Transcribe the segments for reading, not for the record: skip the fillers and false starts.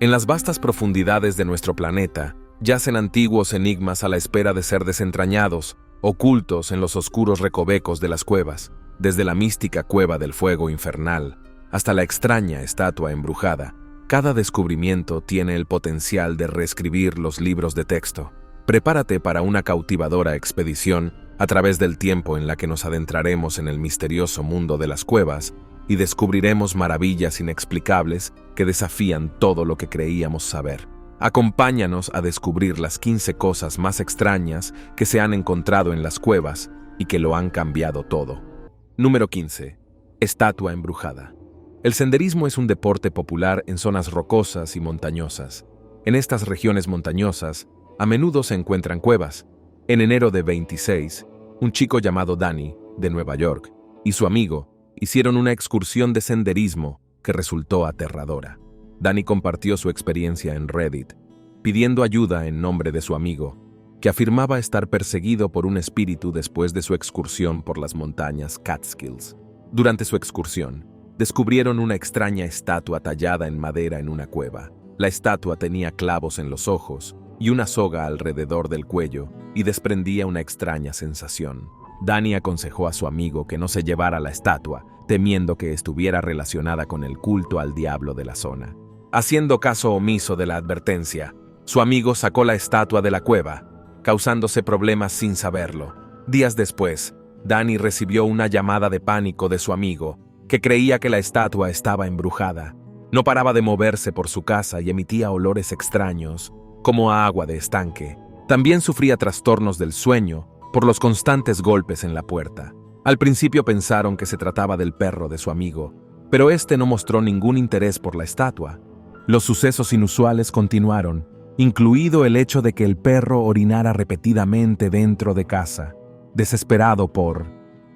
En las vastas profundidades de nuestro planeta, yacen antiguos enigmas a la espera de ser desentrañados, ocultos en los oscuros recovecos de las cuevas, desde la mística cueva del fuego infernal hasta la extraña estatua embrujada. Cada descubrimiento tiene el potencial de reescribir los libros de texto. Prepárate para una cautivadora expedición a través del tiempo en la que nos adentraremos en el misterioso mundo de las cuevas y descubriremos maravillas inexplicables que desafían todo lo que creíamos saber. Acompáñanos a descubrir las 15 cosas más extrañas que se han encontrado en las cuevas y que lo han cambiado todo. Número 15. Estatua embrujada. El senderismo es un deporte popular en zonas rocosas y montañosas. En estas regiones montañosas, a menudo se encuentran cuevas. En enero de 26, un chico llamado Danny, de Nueva York, y su amigo hicieron una excursión de senderismo que resultó aterradora. Danny compartió su experiencia en Reddit, pidiendo ayuda en nombre de su amigo, que afirmaba estar perseguido por un espíritu después de su excursión por las montañas Catskills. Durante su excursión, descubrieron una extraña estatua tallada en madera en una cueva. La estatua tenía clavos en los ojos y una soga alrededor del cuello y desprendía una extraña sensación. Danny aconsejó a su amigo que no se llevara la estatua, temiendo que estuviera relacionada con el culto al diablo de la zona. Haciendo caso omiso de la advertencia, su amigo sacó la estatua de la cueva, causándose problemas sin saberlo. Días después, Danny recibió una llamada de pánico de su amigo, que creía que la estatua estaba embrujada. No paraba de moverse por su casa y emitía olores extraños, como a agua de estanque. También sufría trastornos del sueño por los constantes golpes en la puerta. Al principio pensaron que se trataba del perro de su amigo, pero este no mostró ningún interés por la estatua. Los sucesos inusuales continuaron, incluido el hecho de que el perro orinara repetidamente dentro de casa. Desesperado por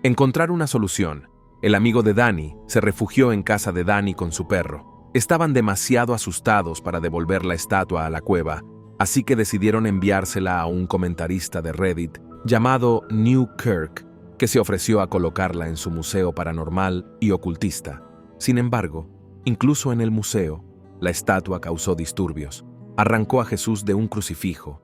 encontrar una solución, el amigo de Danny se refugió en casa de Danny con su perro. Estaban demasiado asustados para devolver la estatua a la cueva, así que decidieron enviársela a un comentarista de Reddit llamado New Kirk, que se ofreció a colocarla en su museo paranormal y ocultista. Sin embargo, incluso en el museo, la estatua causó disturbios. Arrancó a Jesús de un crucifijo,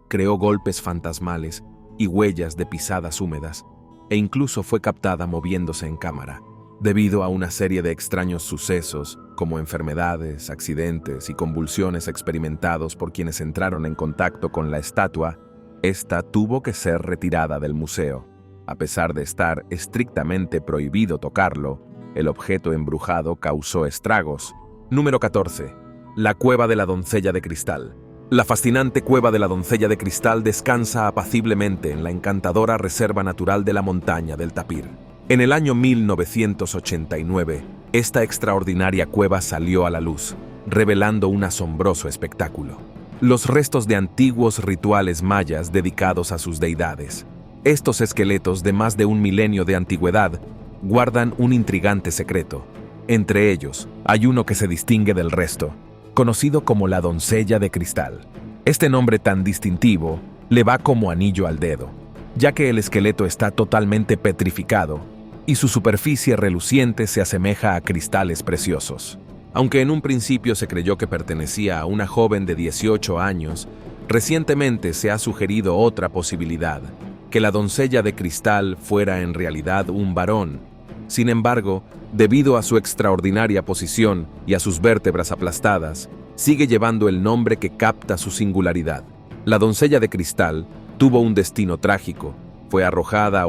creó golpes fantasmales y huellas de pisadas húmedas, e incluso fue captada moviéndose en cámara. Debido a una serie de extraños sucesos, como enfermedades, accidentes y convulsiones experimentados por quienes entraron en contacto con la estatua, esta tuvo que ser retirada del museo. A pesar de estar estrictamente prohibido tocarlo, el objeto embrujado causó estragos. Número 14. La Cueva de la Doncella de Cristal. La fascinante Cueva de la Doncella de Cristal descansa apaciblemente en la encantadora Reserva Natural de la Montaña del Tapir. En el año 1989, esta extraordinaria cueva salió a la luz, revelando un asombroso espectáculo. Los restos de antiguos rituales mayas dedicados a sus deidades. Estos esqueletos de más de un milenio de antigüedad guardan un intrigante secreto. Entre ellos, hay uno que se distingue del resto, conocido como la Doncella de Cristal. Este nombre tan distintivo le va como anillo al dedo, ya que el esqueleto está totalmente petrificado y su superficie reluciente se asemeja a cristales preciosos. Aunque en un principio se creyó que pertenecía a una joven de 18 años, recientemente se ha sugerido otra posibilidad, que la Doncella de Cristal fuera en realidad un varón. Sin embargo, debido a su extraordinaria posición y a sus vértebras aplastadas, sigue llevando el nombre que capta su singularidad. La Doncella de Cristal tuvo un destino trágico, fue arrojada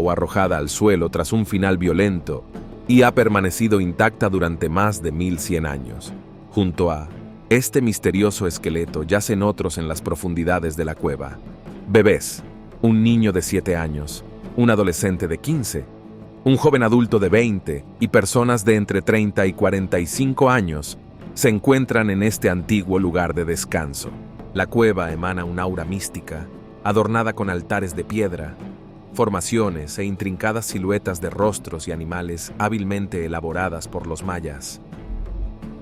al suelo tras un final violento y ha permanecido intacta durante más de 1100 años. Junto a este misterioso esqueleto yacen otros en las profundidades de la cueva. Bebés, un niño de 7 años, un adolescente de 15, un joven adulto de 20 y personas de entre 30 y 45 años se encuentran en este antiguo lugar de descanso. La cueva emana un aura mística, adornada con altares de piedra, formaciones e intrincadas siluetas de rostros y animales hábilmente elaboradas por los mayas.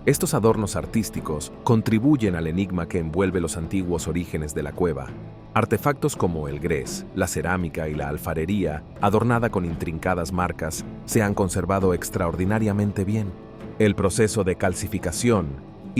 Estos adornos artísticos contribuyen al enigma que envuelve los antiguos orígenes de la cueva. Artefactos como el grés, la cerámica y la alfarería, adornada con intrincadas marcas, se han conservado extraordinariamente bien. El proceso de calcificación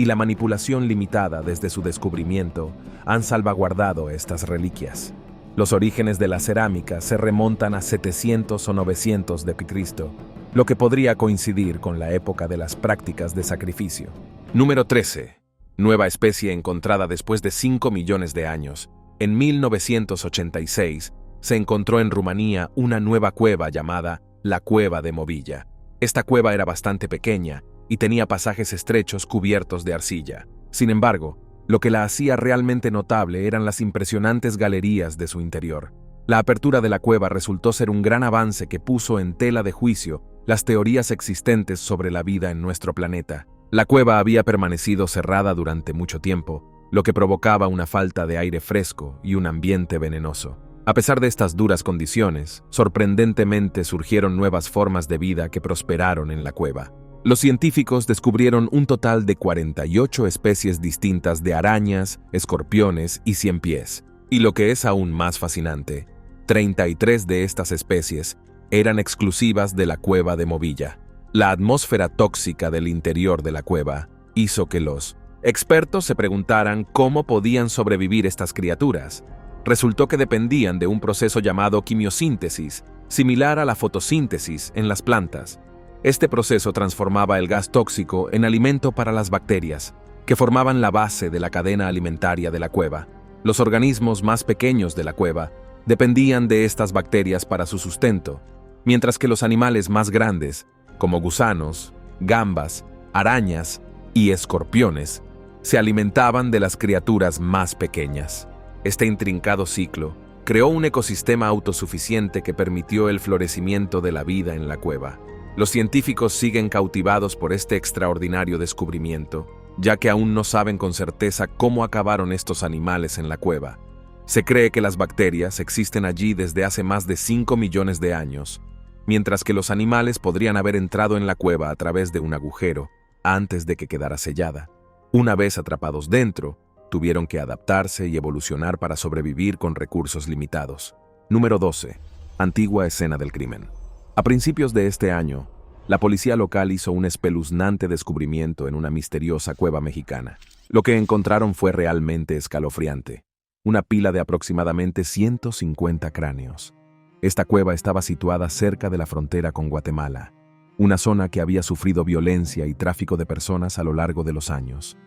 y la manipulación limitada desde su descubrimiento han salvaguardado estas reliquias. Los orígenes de la cerámica se remontan a 700 o 900 de Cristo, lo que podría coincidir con la época de las prácticas de sacrificio. Número 13. Nueva especie encontrada después de 5 millones de años. En 1986 se encontró en Rumanía una nueva cueva llamada la Cueva de Movilla. Esta cueva era bastante pequeña y tenía pasajes estrechos cubiertos de arcilla. Sin embargo, lo que la hacía realmente notable eran las impresionantes galerías de su interior. La apertura de la cueva resultó ser un gran avance que puso en tela de juicio las teorías existentes sobre la vida en nuestro planeta. La cueva había permanecido cerrada durante mucho tiempo, lo que provocaba una falta de aire fresco y un ambiente venenoso. A pesar de estas duras condiciones, sorprendentemente surgieron nuevas formas de vida que prosperaron en la cueva. Los científicos descubrieron un total de 48 especies distintas de arañas, escorpiones y ciempiés. Y lo que es aún más fascinante, 33 de estas especies eran exclusivas de la Cueva de Movilla. La atmósfera tóxica del interior de la cueva hizo que los expertos se preguntaran cómo podían sobrevivir estas criaturas. Resultó que dependían de un proceso llamado quimiosíntesis, similar a la fotosíntesis en las plantas. Este proceso transformaba el gas tóxico en alimento para las bacterias, que formaban la base de la cadena alimentaria de la cueva. Los organismos más pequeños de la cueva dependían de estas bacterias para su sustento, mientras que los animales más grandes, como gusanos, gambas, arañas y escorpiones, se alimentaban de las criaturas más pequeñas. Este intrincado ciclo creó un ecosistema autosuficiente que permitió el florecimiento de la vida en la cueva. Los científicos siguen cautivados por este extraordinario descubrimiento, ya que aún no saben con certeza cómo acabaron estos animales en la cueva. Se cree que las bacterias existen allí desde hace más de 5 millones de años, mientras que los animales podrían haber entrado en la cueva a través de un agujero antes de que quedara sellada. Una vez atrapados dentro, tuvieron que adaptarse y evolucionar para sobrevivir con recursos limitados. Número 12. Antigua escena del crimen. A principios de este año, la policía local hizo un espeluznante descubrimiento en una misteriosa cueva mexicana. Lo que encontraron fue realmente escalofriante. Una pila de aproximadamente 150 cráneos. Esta cueva estaba situada cerca de la frontera con Guatemala, una zona que había sufrido violencia y tráfico de personas a lo largo de los años.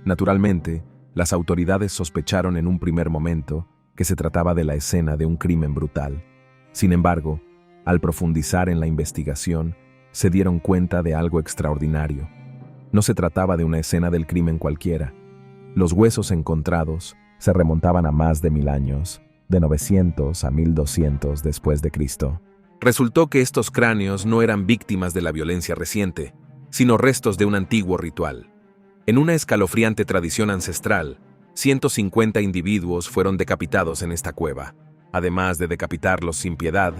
Naturalmente, las autoridades sospecharon en un primer momento que se trataba de la escena de un crimen brutal. Sin embargo, al profundizar en la investigación, se dieron cuenta de algo extraordinario. No se trataba de una escena del crimen cualquiera. Los huesos encontrados se remontaban a más de 1000 años, de 900 a 1200 después de Cristo. Resultó que estos cráneos no eran víctimas de la violencia reciente, sino restos de un antiguo ritual. En una escalofriante tradición ancestral, 150 individuos fueron decapitados en esta cueva. Además de decapitarlos sin piedad,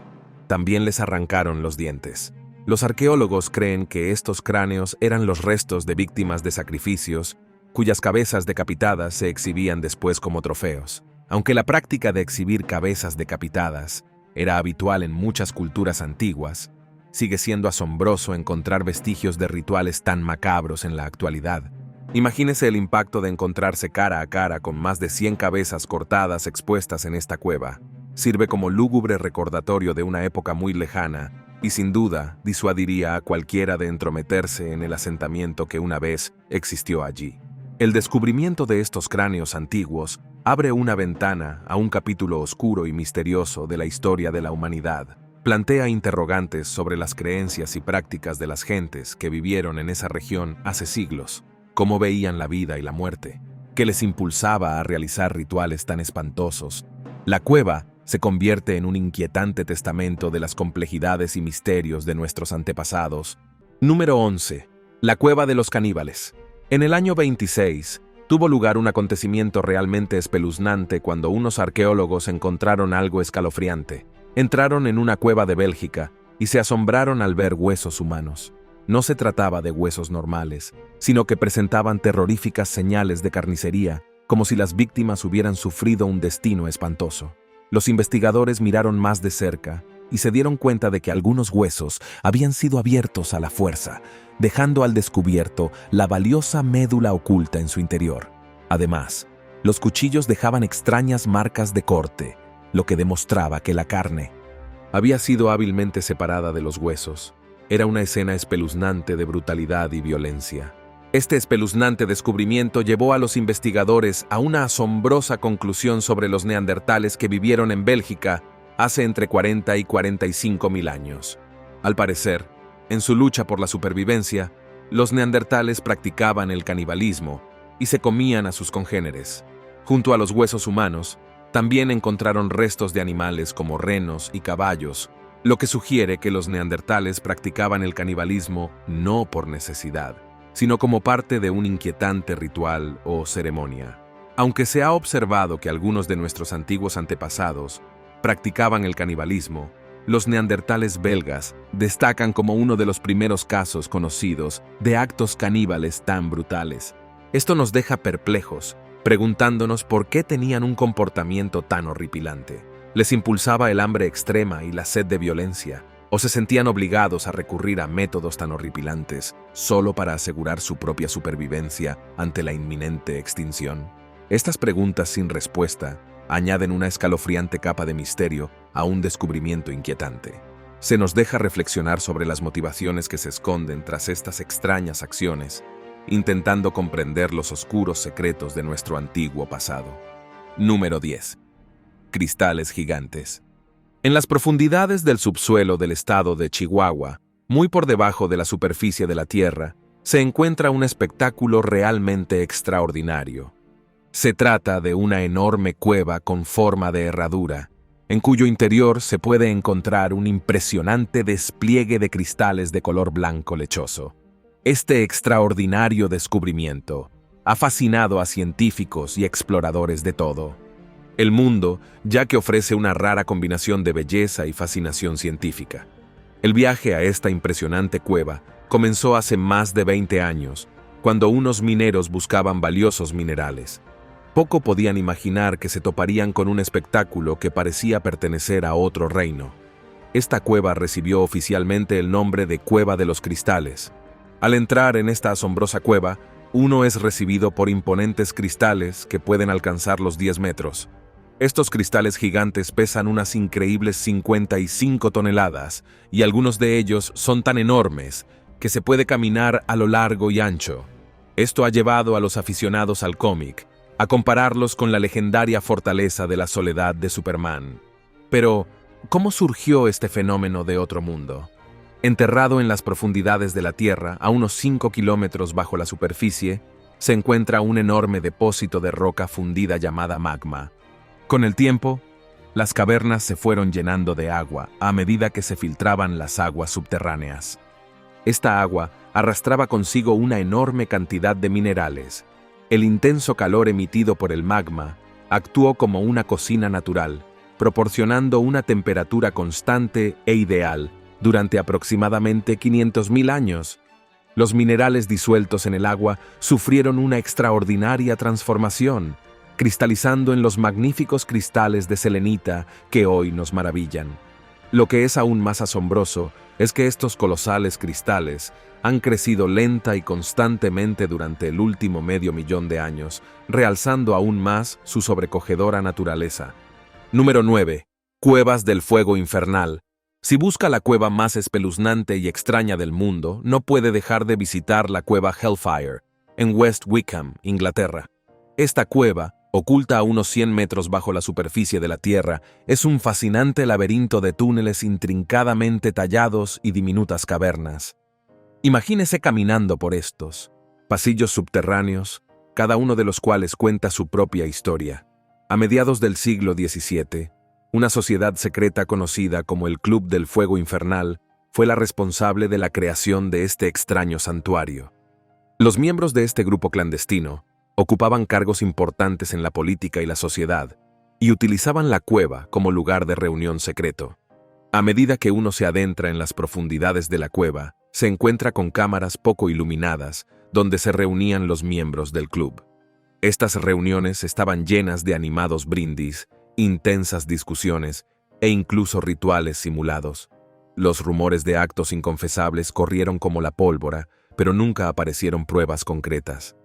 también les arrancaron los dientes. Los arqueólogos creen que estos cráneos eran los restos de víctimas de sacrificios, cuyas cabezas decapitadas se exhibían después como trofeos. Aunque la práctica de exhibir cabezas decapitadas era habitual en muchas culturas antiguas, sigue siendo asombroso encontrar vestigios de rituales tan macabros en la actualidad. Imagínese el impacto de encontrarse cara a cara con más de 100 cabezas cortadas expuestas en esta cueva. Sirve como lúgubre recordatorio de una época muy lejana y sin duda disuadiría a cualquiera de entrometerse en el asentamiento que una vez existió allí. El descubrimiento de estos cráneos antiguos abre una ventana a un capítulo oscuro y misterioso de la historia de la humanidad. Plantea interrogantes sobre las creencias y prácticas de las gentes que vivieron en esa región hace siglos. Cómo veían la vida y la muerte, qué les impulsaba a realizar rituales tan espantosos. La cueva se convierte en un inquietante testamento de las complejidades y misterios de nuestros antepasados. Número 11. La cueva de los caníbales. En el año 26, tuvo lugar un acontecimiento realmente espeluznante cuando unos arqueólogos encontraron algo escalofriante. Entraron en una cueva de Bélgica y se asombraron al ver huesos humanos. No se trataba de huesos normales, sino que presentaban terroríficas señales de carnicería, como si las víctimas hubieran sufrido un destino espantoso. Los investigadores miraron más de cerca y se dieron cuenta de que algunos huesos habían sido abiertos a la fuerza, dejando al descubierto la valiosa médula oculta en su interior. Además, los cuchillos dejaban extrañas marcas de corte, lo que demostraba que la carne había sido hábilmente separada de los huesos. Era una escena espeluznante de brutalidad y violencia. Este espeluznante descubrimiento llevó a los investigadores a una asombrosa conclusión sobre los neandertales que vivieron en Bélgica hace entre 40 y 45 mil años. Al parecer, en su lucha por la supervivencia, los neandertales practicaban el canibalismo y se comían a sus congéneres. Junto a los huesos humanos, también encontraron restos de animales como renos y caballos, lo que sugiere que los neandertales practicaban el canibalismo no por necesidad, sino como parte de un inquietante ritual o ceremonia. Aunque se ha observado que algunos de nuestros antiguos antepasados practicaban el canibalismo, los neandertales belgas destacan como uno de los primeros casos conocidos de actos caníbales tan brutales. Esto nos deja perplejos, preguntándonos por qué tenían un comportamiento tan horripilante. ¿Les impulsaba el hambre extrema y la sed de violencia? ¿O se sentían obligados a recurrir a métodos tan horripilantes solo para asegurar su propia supervivencia ante la inminente extinción? Estas preguntas sin respuesta añaden una escalofriante capa de misterio a un descubrimiento inquietante. Se nos deja reflexionar sobre las motivaciones que se esconden tras estas extrañas acciones, intentando comprender los oscuros secretos de nuestro antiguo pasado. Número 10. Cristales gigantes. En las profundidades del subsuelo del estado de Chihuahua, muy por debajo de la superficie de la Tierra, se encuentra un espectáculo realmente extraordinario. Se trata de una enorme cueva con forma de herradura, en cuyo interior se puede encontrar un impresionante despliegue de cristales de color blanco lechoso. Este extraordinario descubrimiento ha fascinado a científicos y exploradores de todo el mundo, ya que ofrece una rara combinación de belleza y fascinación científica. El viaje a esta impresionante cueva comenzó hace más de 20 años, cuando unos mineros buscaban valiosos minerales. Poco podían imaginar que se toparían con un espectáculo que parecía pertenecer a otro reino. Esta cueva recibió oficialmente el nombre de Cueva de los Cristales. Al entrar en esta asombrosa cueva, uno es recibido por imponentes cristales que pueden alcanzar los 10 metros. Estos cristales gigantes pesan unas increíbles 55 toneladas y algunos de ellos son tan enormes que se puede caminar a lo largo y ancho. Esto ha llevado a los aficionados al cómic a compararlos con la legendaria fortaleza de la soledad de Superman. Pero, ¿cómo surgió este fenómeno de otro mundo? Enterrado en las profundidades de la Tierra, a unos 5 kilómetros bajo la superficie, se encuentra un enorme depósito de roca fundida llamada magma. Con el tiempo, las cavernas se fueron llenando de agua a medida que se filtraban las aguas subterráneas. Esta agua arrastraba consigo una enorme cantidad de minerales. El intenso calor emitido por el magma actuó como una cocina natural, proporcionando una temperatura constante e ideal durante aproximadamente 500.000 años. Los minerales disueltos en el agua sufrieron una extraordinaria transformación, cristalizando en los magníficos cristales de selenita que hoy nos maravillan. Lo que es aún más asombroso es que estos colosales cristales han crecido lenta y constantemente durante el último medio millón de años, realzando aún más su sobrecogedora naturaleza. Número 9. Cuevas del fuego infernal. Si busca la cueva más espeluznante y extraña del mundo, no puede dejar de visitar la cueva Hellfire, en West Wickham, Inglaterra. Esta cueva, oculta a unos 100 metros bajo la superficie de la Tierra, es un fascinante laberinto de túneles intrincadamente tallados y diminutas cavernas. Imagínese caminando por estos pasillos subterráneos, cada uno de los cuales cuenta su propia historia. A mediados del siglo XVII, una sociedad secreta conocida como el Club del Fuego Infernal fue la responsable de la creación de este extraño santuario. Los miembros de este grupo clandestino ocupaban cargos importantes en la política y la sociedad, y utilizaban la cueva como lugar de reunión secreto. A medida que uno se adentra en las profundidades de la cueva, se encuentra con cámaras poco iluminadas, donde se reunían los miembros del club. Estas reuniones estaban llenas de animados brindis, intensas discusiones e incluso rituales simulados. Los rumores de actos inconfesables corrieron como la pólvora, pero nunca aparecieron pruebas concretas.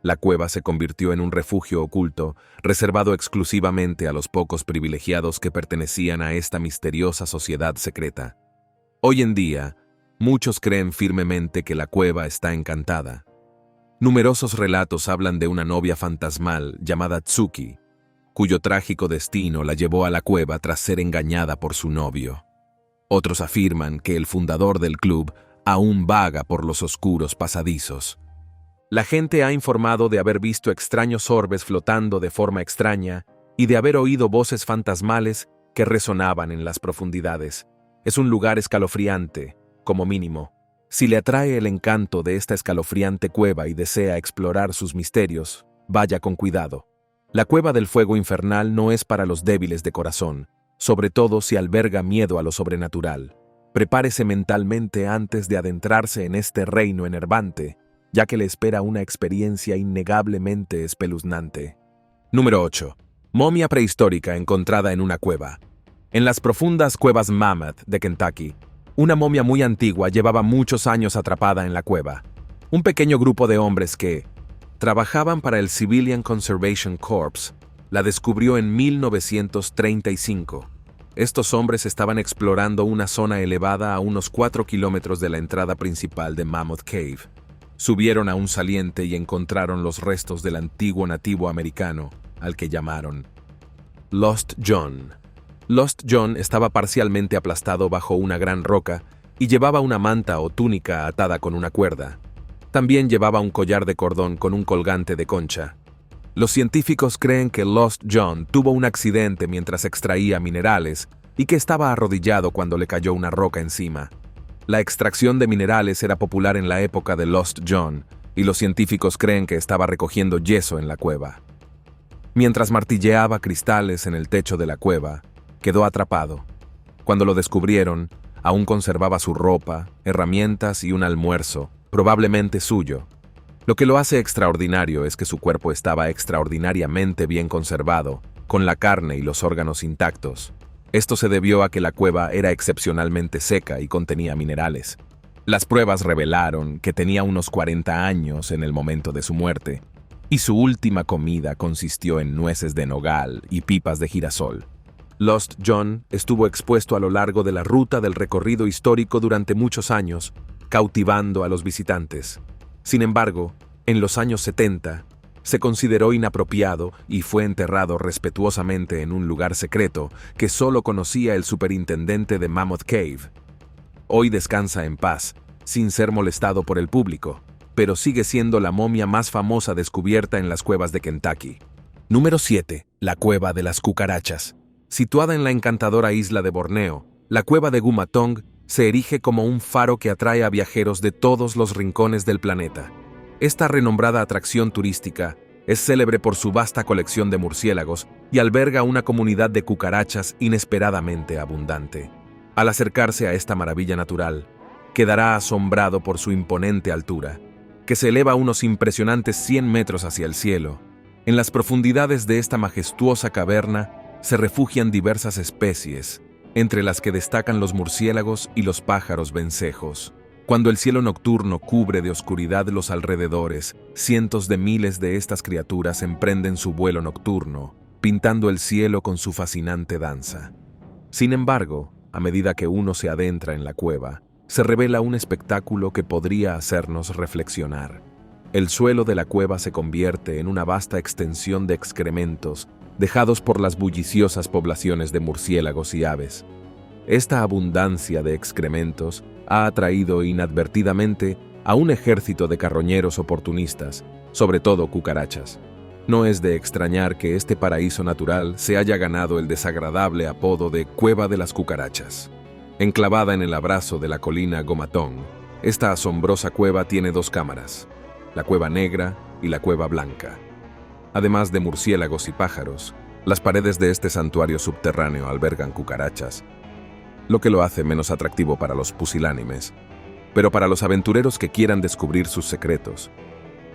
La cueva se convirtió en un refugio oculto, reservado exclusivamente a los pocos privilegiados que pertenecían a esta misteriosa sociedad secreta. Hoy en día, muchos creen firmemente que la cueva está encantada. Numerosos relatos hablan de una novia fantasmal llamada Tsuki, cuyo trágico destino la llevó a la cueva tras ser engañada por su novio. Otros afirman que el fundador del club aún vaga por los oscuros pasadizos. La gente ha informado de haber visto extraños orbes flotando de forma extraña y de haber oído voces fantasmales que resonaban en las profundidades. Es un lugar escalofriante, como mínimo. Si le atrae el encanto de esta escalofriante cueva y desea explorar sus misterios, vaya con cuidado. La cueva del fuego infernal no es para los débiles de corazón, sobre todo si alberga miedo a lo sobrenatural. Prepárese mentalmente antes de adentrarse en este reino enervante, ya que le espera una experiencia innegablemente espeluznante. Número 8. Momia prehistórica encontrada en una cueva. En las profundas cuevas Mammoth de Kentucky, una momia muy antigua llevaba muchos años atrapada en la cueva. Un pequeño grupo de hombres que trabajaban para el Civilian Conservation Corps la descubrió en 1935. Estos hombres estaban explorando una zona elevada a unos 4 kilómetros de la entrada principal de Mammoth Cave. Subieron a un saliente y encontraron los restos del antiguo nativo americano, al que llamaron Lost John. Lost John estaba parcialmente aplastado bajo una gran roca y llevaba una manta o túnica atada con una cuerda. También llevaba un collar de cordón con un colgante de concha. Los científicos creen que Lost John tuvo un accidente mientras extraía minerales y que estaba arrodillado cuando le cayó una roca encima. La extracción de minerales era popular en la época de Lost John, y los científicos creen que estaba recogiendo yeso en la cueva. Mientras martilleaba cristales en el techo de la cueva, quedó atrapado. Cuando lo descubrieron, aún conservaba su ropa, herramientas y un almuerzo, probablemente suyo. Lo que lo hace extraordinario es que su cuerpo estaba extraordinariamente bien conservado, con la carne y los órganos intactos. Esto se debió a que la cueva era excepcionalmente seca y contenía minerales. Las pruebas revelaron que tenía unos 40 años en el momento de su muerte, y su última comida consistió en nueces de nogal y pipas de girasol. Lost John estuvo expuesto a lo largo de la ruta del recorrido histórico durante muchos años, cautivando a los visitantes. Sin embargo, en los años 70, se consideró inapropiado y fue enterrado respetuosamente en un lugar secreto que solo conocía el superintendente de Mammoth Cave. Hoy descansa en paz, sin ser molestado por el público, pero sigue siendo la momia más famosa descubierta en las cuevas de Kentucky. Número 7. La Cueva de las Cucarachas. Situada en la encantadora isla de Borneo, la cueva de Gumatong se erige como un faro que atrae a viajeros de todos los rincones del planeta. Esta renombrada atracción turística es célebre por su vasta colección de murciélagos y alberga una comunidad de cucarachas inesperadamente abundante. Al acercarse a esta maravilla natural, quedará asombrado por su imponente altura, que se eleva a unos impresionantes 100 metros hacia el cielo. En las profundidades de esta majestuosa caverna se refugian diversas especies, entre las que destacan los murciélagos y los pájaros vencejos. Cuando el cielo nocturno cubre de oscuridad los alrededores, cientos de miles de estas criaturas emprenden su vuelo nocturno, pintando el cielo con su fascinante danza. Sin embargo, a medida que uno se adentra en la cueva, se revela un espectáculo que podría hacernos reflexionar. El suelo de la cueva se convierte en una vasta extensión de excrementos dejados por las bulliciosas poblaciones de murciélagos y aves. Esta abundancia de excrementos ha atraído inadvertidamente a un ejército de carroñeros oportunistas, sobre todo cucarachas. No es de extrañar que este paraíso natural se haya ganado el desagradable apodo de Cueva de las Cucarachas. Enclavada en el abrazo de la colina Gomatong, esta asombrosa cueva tiene dos cámaras, la cueva negra y la cueva blanca. Además de murciélagos y pájaros, las paredes de este santuario subterráneo albergan cucarachas, lo que lo hace menos atractivo para los pusilánimes. Pero para los aventureros que quieran descubrir sus secretos,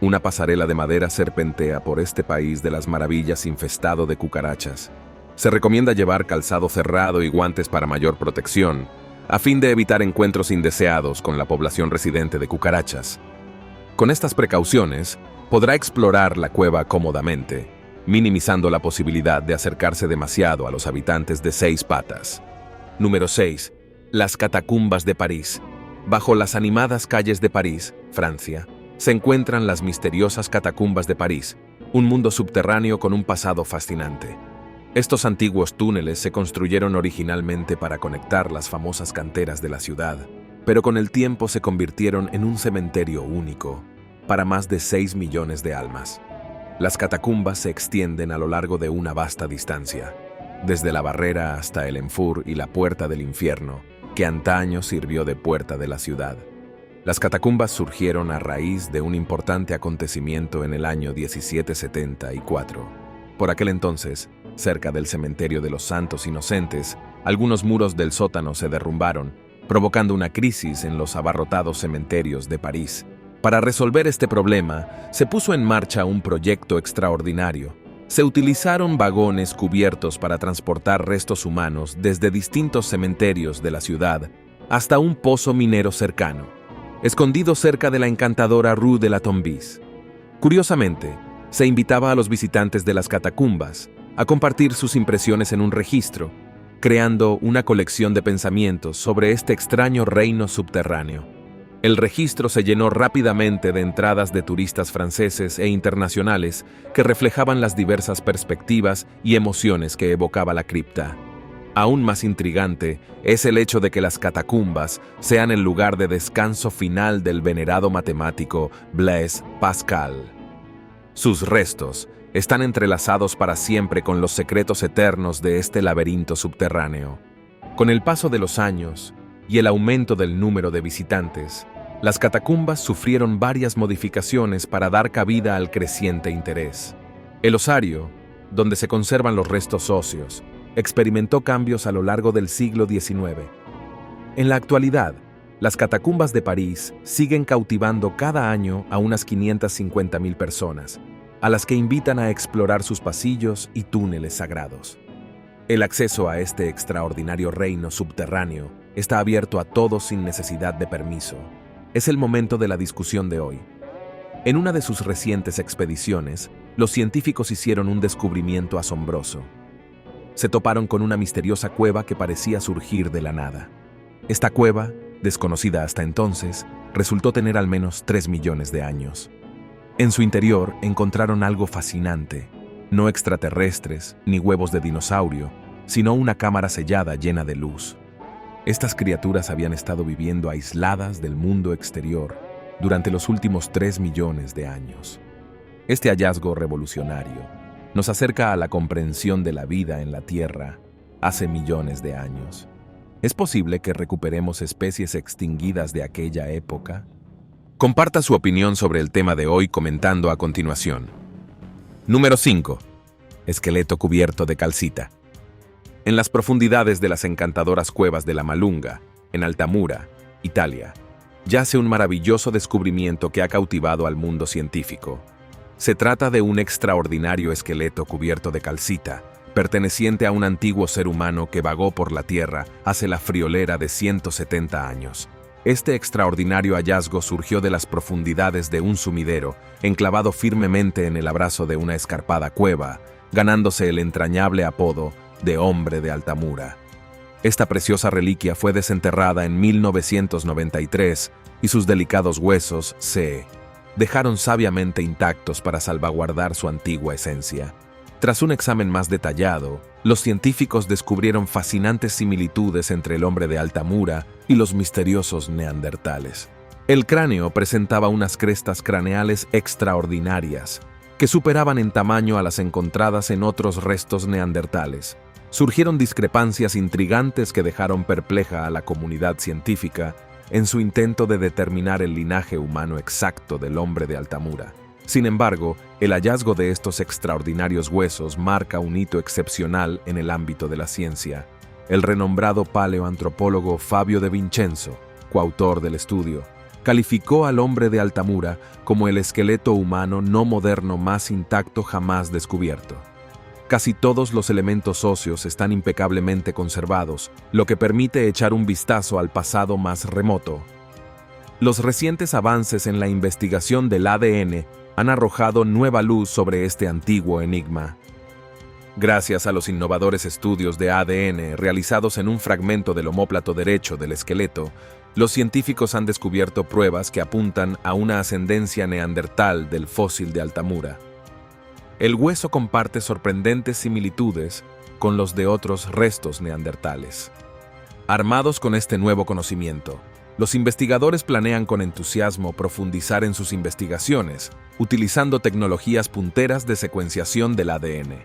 una pasarela de madera serpentea por este país de las maravillas infestado de cucarachas. Se recomienda llevar calzado cerrado y guantes para mayor protección, a fin de evitar encuentros indeseados con la población residente de cucarachas. Con estas precauciones, podrá explorar la cueva cómodamente, minimizando la posibilidad de acercarse demasiado a los habitantes de 6 patas. Número 6. Las catacumbas de París. Bajo las animadas calles de París, Francia, se encuentran las misteriosas catacumbas de París, un mundo subterráneo con un pasado fascinante. Estos antiguos túneles se construyeron originalmente para conectar las famosas canteras de la ciudad, pero con el tiempo se convirtieron en un cementerio único, para más de 6 millones de almas. Las catacumbas se extienden a lo largo de una vasta distancia, desde la barrera hasta el Enfur y la Puerta del Infierno, que antaño sirvió de puerta de la ciudad. Las catacumbas surgieron a raíz de un importante acontecimiento en el año 1774. Por aquel entonces, cerca del cementerio de los Santos Inocentes, algunos muros del sótano se derrumbaron, provocando una crisis en los abarrotados cementerios de París. Para resolver este problema, se puso en marcha un proyecto extraordinario. Se utilizaron vagones cubiertos para transportar restos humanos desde distintos cementerios de la ciudad hasta un pozo minero cercano, escondido cerca de la encantadora Rue de la Tombis. Curiosamente, se invitaba a los visitantes de las catacumbas a compartir sus impresiones en un registro, creando una colección de pensamientos sobre este extraño reino subterráneo. El registro se llenó rápidamente de entradas de turistas franceses e internacionales que reflejaban las diversas perspectivas y emociones que evocaba la cripta. Aún más intrigante es el hecho de que las catacumbas sean el lugar de descanso final del venerado matemático Blaise Pascal. Sus restos están entrelazados para siempre con los secretos eternos de este laberinto subterráneo. Con el paso de los años y el aumento del número de visitantes, las catacumbas sufrieron varias modificaciones para dar cabida al creciente interés. El osario, donde se conservan los restos óseos, experimentó cambios a lo largo del siglo XIX. En la actualidad, las catacumbas de París siguen cautivando cada año a unas 550.000 personas, a las que invitan a explorar sus pasillos y túneles sagrados. El acceso a este extraordinario reino subterráneo está abierto a todos sin necesidad de permiso. Es el momento de la discusión de hoy. En una de sus recientes expediciones, los científicos hicieron un descubrimiento asombroso. Se toparon con una misteriosa cueva que parecía surgir de la nada. Esta cueva, desconocida hasta entonces, resultó tener al menos 3 millones de años. En su interior encontraron algo fascinante, no extraterrestres ni huevos de dinosaurio, sino una cámara sellada llena de luz. Estas criaturas habían estado viviendo aisladas del mundo exterior durante los últimos 3 millones de años. Este hallazgo revolucionario nos acerca a la comprensión de la vida en la Tierra hace millones de años. ¿Es posible que recuperemos especies extinguidas de aquella época? Comparta su opinión sobre el tema de hoy comentando a continuación. Número 5. Esqueleto cubierto de calcita. En las profundidades de las encantadoras cuevas de la Malunga, en Altamura, Italia, yace un maravilloso descubrimiento que ha cautivado al mundo científico. Se trata de un extraordinario esqueleto cubierto de calcita, perteneciente a un antiguo ser humano que vagó por la Tierra hace la friolera de 170 años. Este extraordinario hallazgo surgió de las profundidades de un sumidero, enclavado firmemente en el abrazo de una escarpada cueva, ganándose el entrañable apodo de Hombre de Altamura. Esta preciosa reliquia fue desenterrada en 1993 y sus delicados huesos se dejaron sabiamente intactos para salvaguardar su antigua esencia. Tras un examen más detallado, los científicos descubrieron fascinantes similitudes entre el hombre de Altamura y los misteriosos neandertales. El cráneo presentaba unas crestas craneales extraordinarias, que superaban en tamaño a las encontradas en otros restos neandertales. Surgieron discrepancias intrigantes que dejaron perpleja a la comunidad científica en su intento de determinar el linaje humano exacto del hombre de Altamura. Sin embargo, el hallazgo de estos extraordinarios huesos marca un hito excepcional en el ámbito de la ciencia. El renombrado paleoantropólogo Fabio de Vincenzo, coautor del estudio, calificó al hombre de Altamura como el esqueleto humano no moderno más intacto jamás descubierto. Casi todos los elementos óseos están impecablemente conservados, lo que permite echar un vistazo al pasado más remoto. Los recientes avances en la investigación del ADN han arrojado nueva luz sobre este antiguo enigma. Gracias a los innovadores estudios de ADN realizados en un fragmento del omóplato derecho del esqueleto, los científicos han descubierto pruebas que apuntan a una ascendencia neandertal del fósil de Altamura. El hueso comparte sorprendentes similitudes con los de otros restos neandertales. Armados con este nuevo conocimiento, los investigadores planean con entusiasmo profundizar en sus investigaciones, utilizando tecnologías punteras de secuenciación del ADN.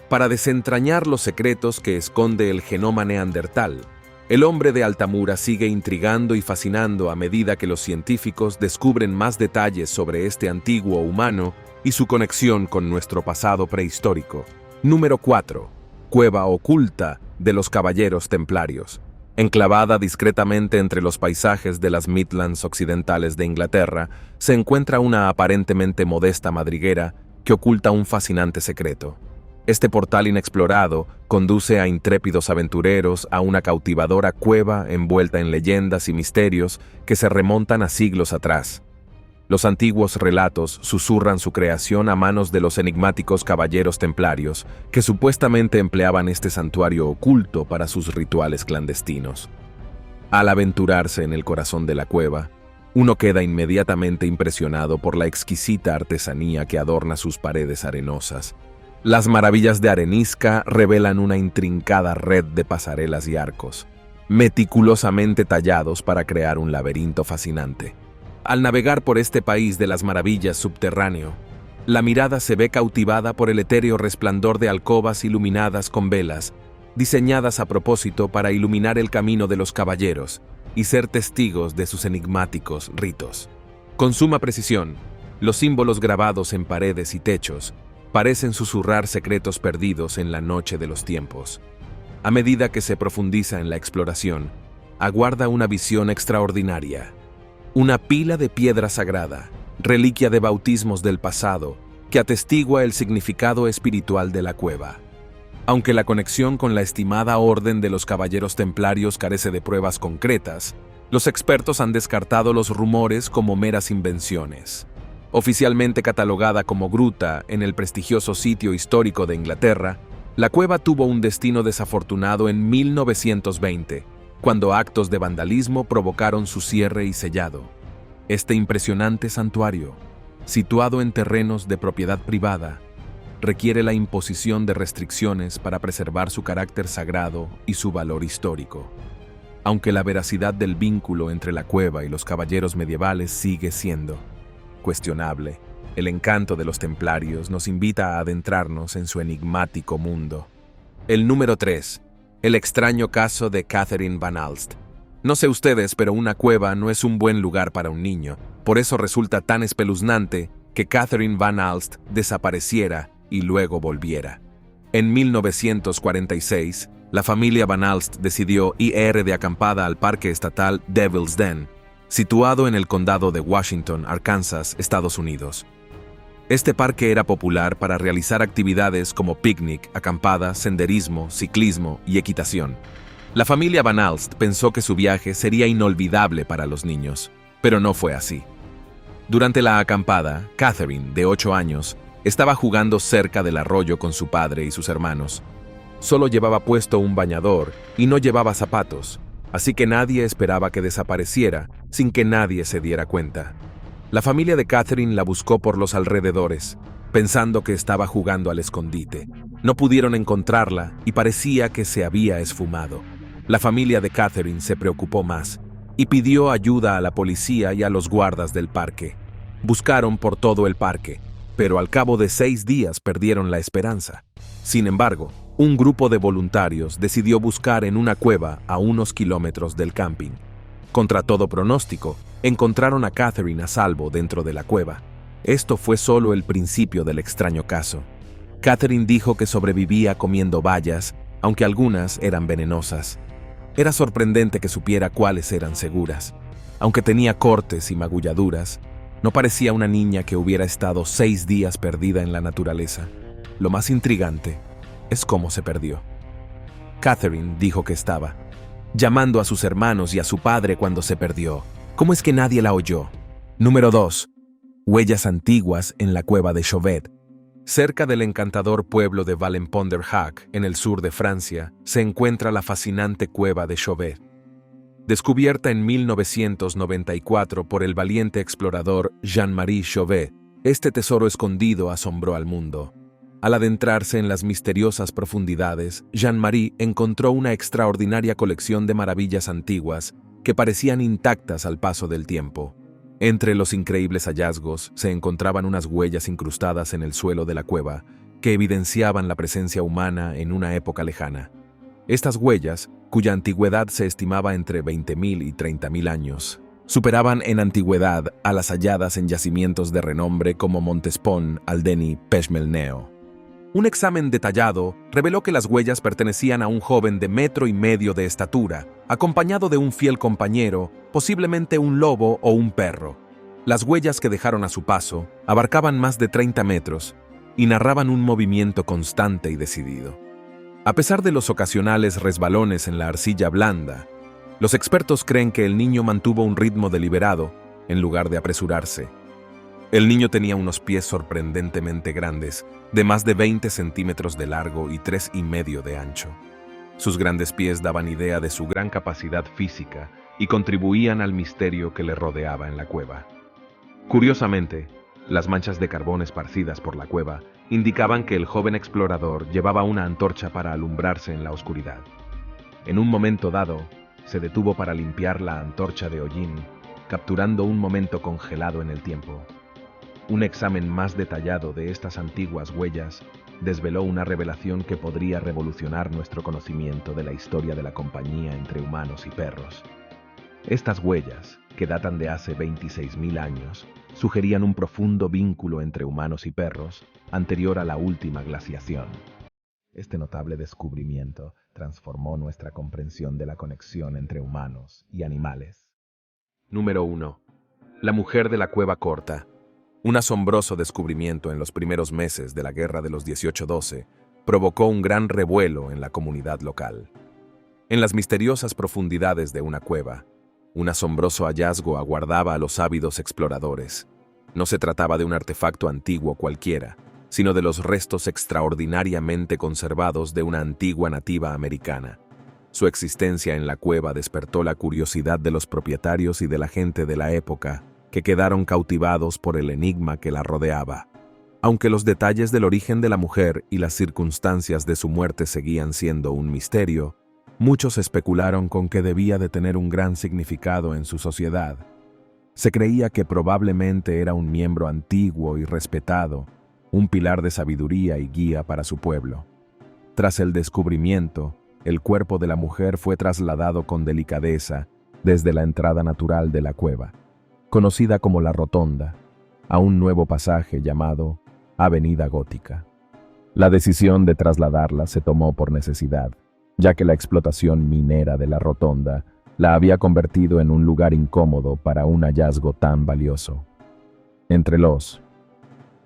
Para desentrañar los secretos que esconde el genoma neandertal, el hombre de Altamura sigue intrigando y fascinando a medida que los científicos descubren más detalles sobre este antiguo humano y su conexión con nuestro pasado prehistórico. Número 4. Cueva oculta de los Caballeros Templarios. Enclavada discretamente entre los paisajes de las Midlands occidentales de Inglaterra, se encuentra una aparentemente modesta madriguera que oculta un fascinante secreto. Este portal inexplorado conduce a intrépidos aventureros a una cautivadora cueva envuelta en leyendas y misterios que se remontan a siglos atrás. Los antiguos relatos susurran su creación a manos de los enigmáticos caballeros templarios, que supuestamente empleaban este santuario oculto para sus rituales clandestinos. Al aventurarse en el corazón de la cueva, uno queda inmediatamente impresionado por la exquisita artesanía que adorna sus paredes arenosas. Las maravillas de arenisca revelan una intrincada red de pasarelas y arcos, meticulosamente tallados para crear un laberinto fascinante. Al navegar por este país de las maravillas subterráneo, la mirada se ve cautivada por el etéreo resplandor de alcobas iluminadas con velas, diseñadas a propósito para iluminar el camino de los caballeros y ser testigos de sus enigmáticos ritos. Con suma precisión, los símbolos grabados en paredes y techos parecen susurrar secretos perdidos en la noche de los tiempos. A medida que se profundiza en la exploración, aguarda una visión extraordinaria. Una pila de piedra sagrada, reliquia de bautismos del pasado, que atestigua el significado espiritual de la cueva. Aunque la conexión con la estimada orden de los caballeros templarios carece de pruebas concretas, los expertos han descartado los rumores como meras invenciones. Oficialmente catalogada como gruta en el prestigioso sitio histórico de Inglaterra, la cueva tuvo un destino desafortunado en 1920, cuando actos de vandalismo provocaron su cierre y sellado. Este impresionante santuario, situado en terrenos de propiedad privada, requiere la imposición de restricciones para preservar su carácter sagrado y su valor histórico. Aunque la veracidad del vínculo entre la cueva y los caballeros medievales sigue siendo cuestionable, el encanto de los templarios nos invita a adentrarnos en su enigmático mundo. El número 3. El extraño caso de Catherine Van Alst. No sé ustedes, pero una cueva no es un buen lugar para un niño. Por eso resulta tan espeluznante que Catherine Van Alst desapareciera y luego volviera. En 1946, la familia Van Alst decidió ir de acampada al parque estatal Devil's Den, situado en el condado de Washington, Arkansas, Estados Unidos. Este parque era popular para realizar actividades como picnic, acampada, senderismo, ciclismo y equitación. La familia Van Alst pensó que su viaje sería inolvidable para los niños, pero no fue así. Durante la acampada, Catherine, de 8 años, estaba jugando cerca del arroyo con su padre y sus hermanos. Solo llevaba puesto un bañador y no llevaba zapatos, así que nadie esperaba que desapareciera sin que nadie se diera cuenta. La familia de Catherine la buscó por los alrededores, pensando que estaba jugando al escondite. No pudieron encontrarla y parecía que se había esfumado. La familia de Catherine se preocupó más y pidió ayuda a la policía y a los guardas del parque. Buscaron por todo el parque, pero al cabo de 6 días perdieron la esperanza. Sin embargo, un grupo de voluntarios decidió buscar en una cueva a unos kilómetros del camping. Contra todo pronóstico, encontraron a Catherine a salvo dentro de la cueva. Esto fue solo el principio del extraño caso. Catherine dijo que sobrevivía comiendo bayas, aunque algunas eran venenosas. Era sorprendente que supiera cuáles eran seguras. Aunque tenía cortes y magulladuras, no parecía una niña que hubiera estado 6 días perdida en la naturaleza. Lo más intrigante es cómo se perdió. Catherine dijo que estaba llamando a sus hermanos y a su padre cuando se perdió. ¿Cómo es que nadie la oyó? Número 2. Huellas antiguas en la cueva de Chauvet. Cerca del encantador pueblo de Valen-Pont-d'Arc, en el sur de Francia, se encuentra la fascinante cueva de Chauvet. Descubierta en 1994 por el valiente explorador Jean-Marie Chauvet, este tesoro escondido asombró al mundo. Al adentrarse en las misteriosas profundidades, Jean-Marie encontró una extraordinaria colección de maravillas antiguas que parecían intactas al paso del tiempo. Entre los increíbles hallazgos se encontraban unas huellas incrustadas en el suelo de la cueva que evidenciaban la presencia humana en una época lejana. Estas huellas, cuya antigüedad se estimaba entre 20.000 y 30.000 años, superaban en antigüedad a las halladas en yacimientos de renombre como Montespan, Aldeni, Pechmelneo. Un examen detallado reveló que las huellas pertenecían a un joven de 1,5 metros de estatura, acompañado de un fiel compañero, posiblemente un lobo o un perro. Las huellas que dejaron a su paso abarcaban más de 30 metros y narraban un movimiento constante y decidido. A pesar de los ocasionales resbalones en la arcilla blanda, los expertos creen que el niño mantuvo un ritmo deliberado en lugar de apresurarse. El niño tenía unos pies sorprendentemente grandes, de más de 20 centímetros de largo y 3,5 de ancho. Sus grandes pies daban idea de su gran capacidad física y contribuían al misterio que le rodeaba en la cueva. Curiosamente, las manchas de carbón esparcidas por la cueva indicaban que el joven explorador llevaba una antorcha para alumbrarse en la oscuridad. En un momento dado, se detuvo para limpiar la antorcha de hollín, capturando un momento congelado en el tiempo. Un examen más detallado de estas antiguas huellas desveló una revelación que podría revolucionar nuestro conocimiento de la historia de la compañía entre humanos y perros. Estas huellas, que datan de hace 26.000 años, sugerían un profundo vínculo entre humanos y perros anterior a la última glaciación. Este notable descubrimiento transformó nuestra comprensión de la conexión entre humanos y animales. Número 1. La mujer de la cueva corta. Un asombroso descubrimiento en los primeros meses de la Guerra de los 1812 provocó un gran revuelo en la comunidad local. En las misteriosas profundidades de una cueva, un asombroso hallazgo aguardaba a los ávidos exploradores. No se trataba de un artefacto antiguo cualquiera, sino de los restos extraordinariamente conservados de una antigua nativa americana. Su existencia en la cueva despertó la curiosidad de los propietarios y de la gente de la época, que quedaron cautivados por el enigma que la rodeaba. Aunque los detalles del origen de la mujer y las circunstancias de su muerte seguían siendo un misterio, muchos especularon con que debía de tener un gran significado en su sociedad. Se creía que probablemente era un miembro antiguo y respetado, un pilar de sabiduría y guía para su pueblo. Tras el descubrimiento, el cuerpo de la mujer fue trasladado con delicadeza desde la entrada natural de la cueva, conocida como la Rotonda, a un nuevo pasaje llamado Avenida Gótica. La decisión de trasladarla se tomó por necesidad, ya que la explotación minera de la Rotonda la había convertido en un lugar incómodo para un hallazgo tan valioso. Entre los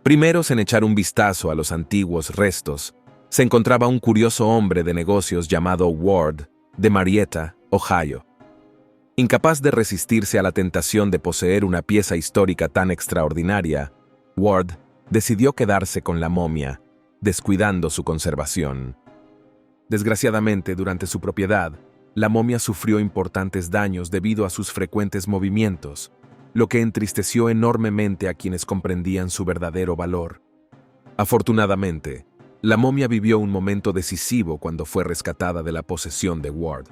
primeros en echar un vistazo a los antiguos restos, se encontraba un curioso hombre de negocios llamado Ward, de Marietta, Ohio. Incapaz de resistirse a la tentación de poseer una pieza histórica tan extraordinaria, Ward decidió quedarse con la momia, descuidando su conservación. Desgraciadamente, durante su propiedad, la momia sufrió importantes daños debido a sus frecuentes movimientos, lo que entristeció enormemente a quienes comprendían su verdadero valor. Afortunadamente, la momia vivió un momento decisivo cuando fue rescatada de la posesión de Ward.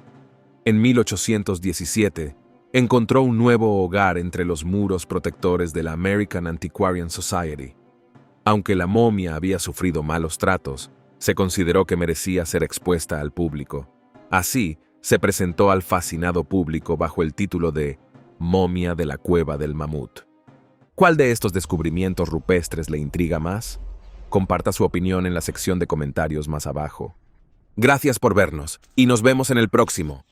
En 1817, encontró un nuevo hogar entre los muros protectores de la American Antiquarian Society. Aunque la momia había sufrido malos tratos, se consideró que merecía ser expuesta al público. Así, se presentó al fascinado público bajo el título de Momia de la Cueva del Mamut. ¿Cuál de estos descubrimientos rupestres le intriga más? Comparta su opinión en la sección de comentarios más abajo. Gracias por vernos, y nos vemos en el próximo.